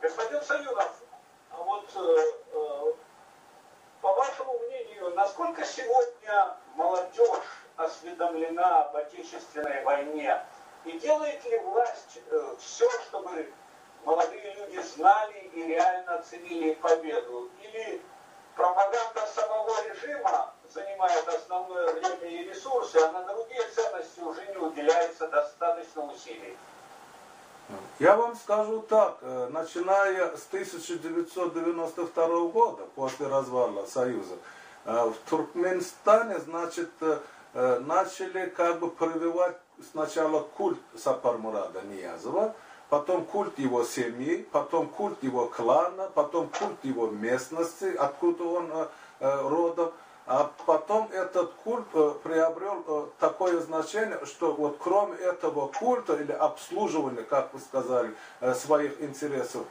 Господин Союзов, а вот по вашему мнению, насколько сегодня молодежь осведомлена об Отечественной войне? И делает ли власть все, чтобы молодые люди знали и реально ценили победу? Или пропаганда самого режима занимает основное время и ресурсы, а на другие ценности уже не уделяется достаточно усилий? Я вам скажу так, начиная с 1992 года, после развала Союза, в Туркменистане, значит, начали как бы прививать сначала культ Сапармурада Ниязова, потом культ его семьи, потом культ его клана, потом культ его местности, откуда он родом. А потом этот культ приобрел такое значение, что вот кроме этого культа или обслуживания, как вы сказали, своих интересов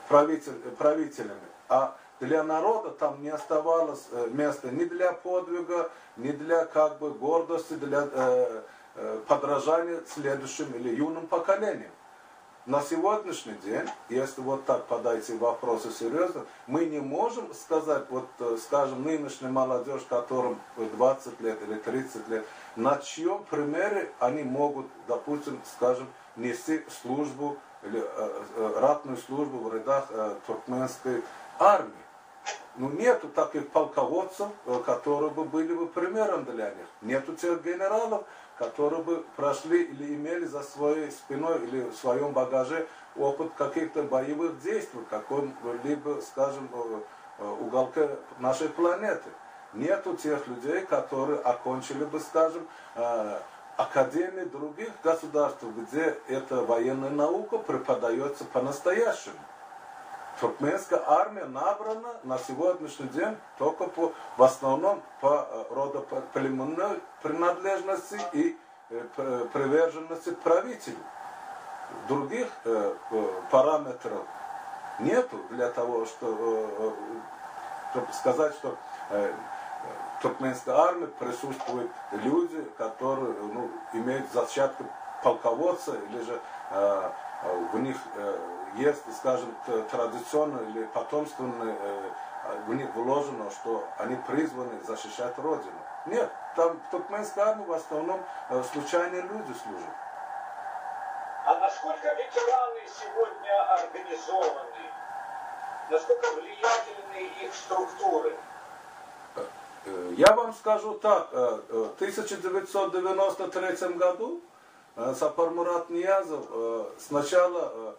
правителями, а для народа там не оставалось места ни для подвига, ни для как бы гордости, для подражания следующим или юным поколениям. На сегодняшний день, если вот так подойти к вопросу серьезно, мы не можем сказать, вот, скажем, нынешняя молодежь, которым 20 лет или 30 лет, на чьем примере они могут, допустим, скажем, нести службу или ратную службу в рядах туркменской армии. Ну, нету таких полководцев, которые бы были бы примером для них. Нету тех генералов, которые бы прошли или имели за своей спиной или в своем багаже опыт каких-то боевых действий, в каком-либо, скажем, уголке нашей планеты. Нету тех людей, которые окончили бы, скажем, академии других государств, где эта военная наука преподается по-настоящему. Туркменская армия набрана на сегодняшний день только в основном по родоплеменной принадлежности и приверженности правителю. Других параметров нету для того, чтобы сказать, что в туркменской армии присутствуют люди, которые имеют зачатки полководца, или же в них есть, скажем, традиционно или потомственно в них вложено, что они призваны защищать Родину. Нет, там в туркменской армии в основном случайные люди служат. А насколько ветераны сегодня организованы? Насколько влиятельны их структуры? Я вам скажу так, в 1993 году Сапармурад Ниязов сначала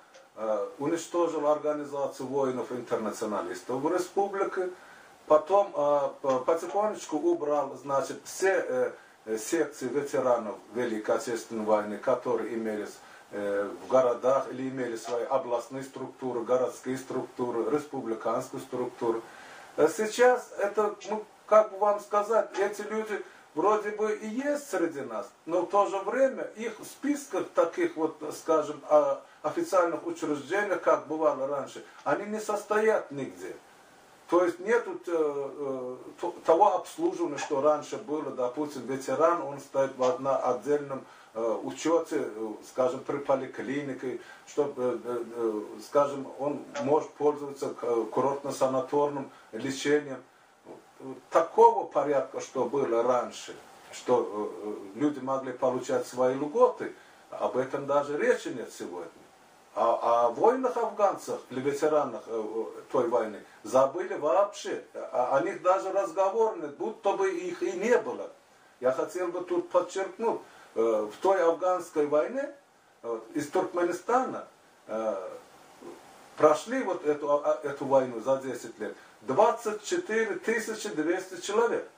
уничтожил организацию воинов-интернационалистов в республике, потом потихонечку убрал, значит, все секции ветеранов Великой Отечественной войны, которые имелись в городах или имели свои областные структуры, городские структуры, республиканскую структуру. Сейчас это, как бы вам сказать, эти люди вроде бы и есть среди нас, но в то же время их в списках таких вот, скажем, официальных учреждений, как бывало раньше, они не состоят нигде. То есть нет того обслуживания, что раньше было, допустим, ветеран, он стоит на отдельном учете, скажем, при поликлинике, чтобы, скажем, он может пользоваться курортно-санаторным лечением. Такого порядка, что было раньше, что люди могли получать свои льготы, об этом даже речи нет сегодня. А о воинах афганцах или ветеранах той войны забыли вообще. О них даже разговор нет, будто бы их и не было. Я хотел бы тут подчеркнуть, в той афганской войне из Туркменистана прошли вот эту войну за 10 лет 24 200 человек.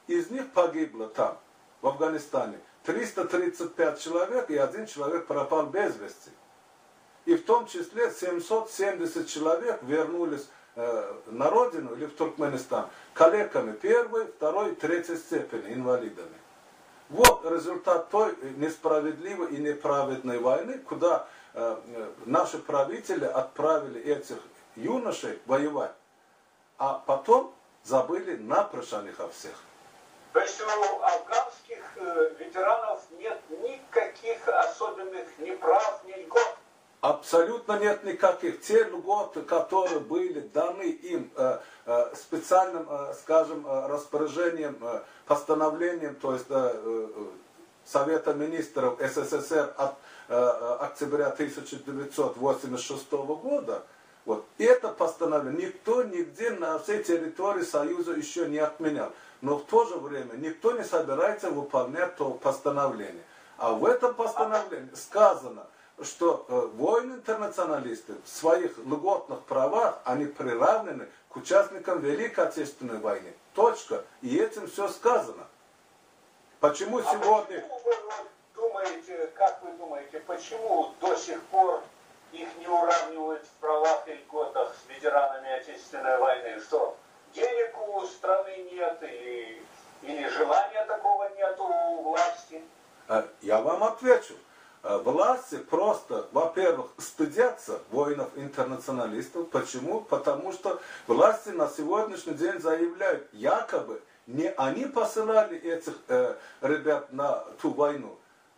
Из них погибло там, в Афганистане, 335 человек, и 1 человек пропал без вести. И в том числе 770 человек вернулись на родину или в Туркменистан калеками 1-й, 2-й, 3-й степени, инвалидами. Вот результат той несправедливой и неправедной войны, куда наши правители отправили этих юношей воевать, а потом забыли напрочь о них о всех. То есть у афганских ветеранов нет никаких особенных ни прав, ни льгот? Абсолютно нет никаких. Те льготы, которые были даны им специальным, скажем, распоряжением, постановлением, то есть Совета министров СССР от октября 1986 года, вот это постановление никто нигде на всей территории Союза еще не отменял. Но в то же время никто не собирается выполнять то постановление. А в этом постановлении сказано, что воины-интернационалисты в своих льготных правах, они приравнены к участникам Великой Отечественной войны. Точка. И этим все сказано. Почему сегодня... Как вы думаете, почему до сих пор их не уравнивают в правах и льготах с ветеранами Отечественной войны? Что, денег у страны нет или желания такого нет у власти? Я вам отвечу. Власти просто, во-первых, стыдятся воинов-интернационалистов. Почему? Потому что власти на сегодняшний день заявляют, якобы не они посылали этих ребят на ту войну,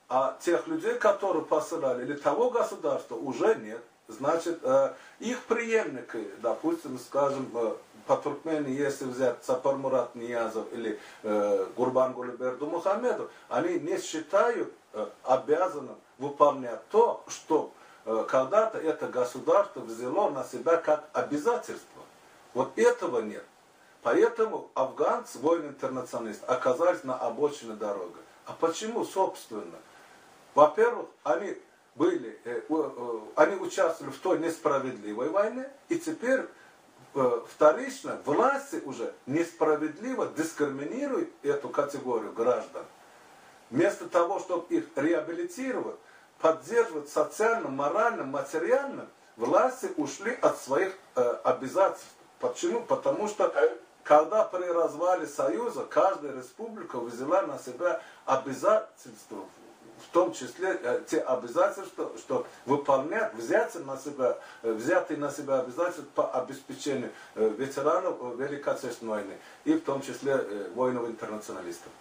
а тех людей, которые посылали, или того государства уже нет. Значит, их преемники, допустим, скажем, по Туркмении, если взять Сапармурат Ниязов или Гурбангулы Бердумухамедов, они не считают обязанным выполнять то, что когда-то это государство взяло на себя как обязательство. Вот этого нет. Поэтому афганцы, воины-интернационалисты, оказались на обочине дороги. А почему, собственно? Во-первых, они участвовали в той несправедливой войне, и теперь вторично власти уже несправедливо дискриминируют эту категорию граждан. Вместо того, чтобы их реабилитировать, поддерживать социально, морально, материально, власти ушли от своих обязательств. Почему? Потому что когда при развале Союза каждая республика взяла на себя обязательства, в том числе те обязательства, что выполнять, взятые на себя обязательства по обеспечению ветеранов Великой Отечественной войны, и в том числе воинов-интернационалистов.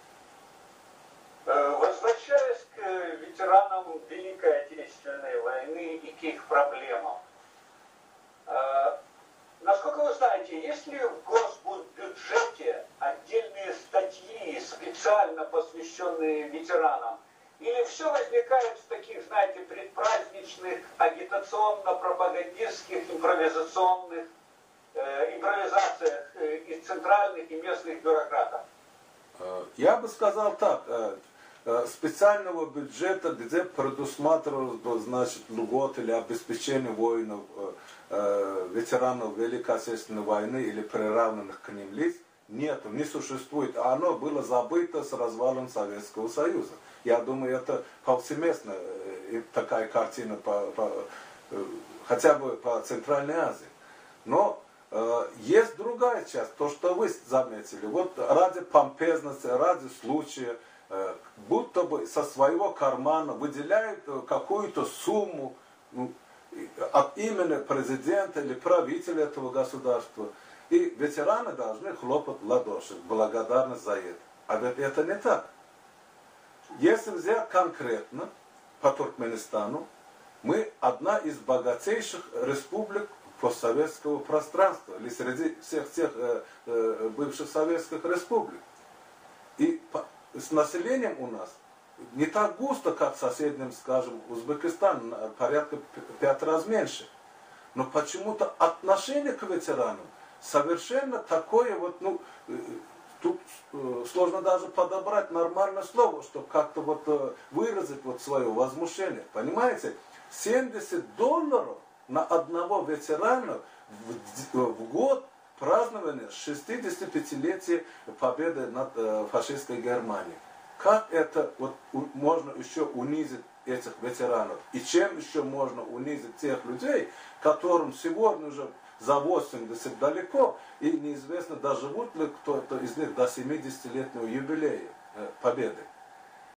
Возвращаясь к ветеранам Великой Отечественной войны и к их проблемам, насколько вы знаете, есть ли в госбюджете отдельные статьи, специально посвященные ветеранам? Или все возникает в таких, знаете, предпраздничных, агитационно-пропагандистских, импровизациях из центральных и местных бюрократов? Я бы сказал так. Специального бюджета, где предусматривалось, значит, льготы или обеспечение воинов, ветеранов Великой Отечественной войны или приравненных к ним лиц, нету, не существует. А оно было забыто с развалом Советского Союза. Я думаю, это повсеместно такая картина хотя бы по Центральной Азии. Но есть другая часть, то, что вы заметили. Вот ради помпезности, ради случая, будто бы со своего кармана выделяют какую-то сумму от имени президента или правителя этого государства. И ветераны должны хлопать в ладоши, благодарность за это. А ведь это не так. Если взять конкретно по Туркменистану, мы одна из богатейших республик постсоветского пространства, или среди всех тех бывших советских республик. И с населением у нас не так густо, как в соседнем, скажем, Узбекистан, порядка 5 раз меньше. Но почему-то отношение к ветеранам совершенно такое вот, тут сложно даже подобрать нормальное слово, чтобы как-то вот выразить вот свое возмущение. Понимаете? $70 на одного ветерана в год празднования 65-летия победы над фашистской Германией. Как это вот можно еще унизить этих ветеранов? И чем еще можно унизить тех людей, которым сегодня уже за 80 далеко, и неизвестно, доживут ли кто-то из них до 70-летнего юбилея победы?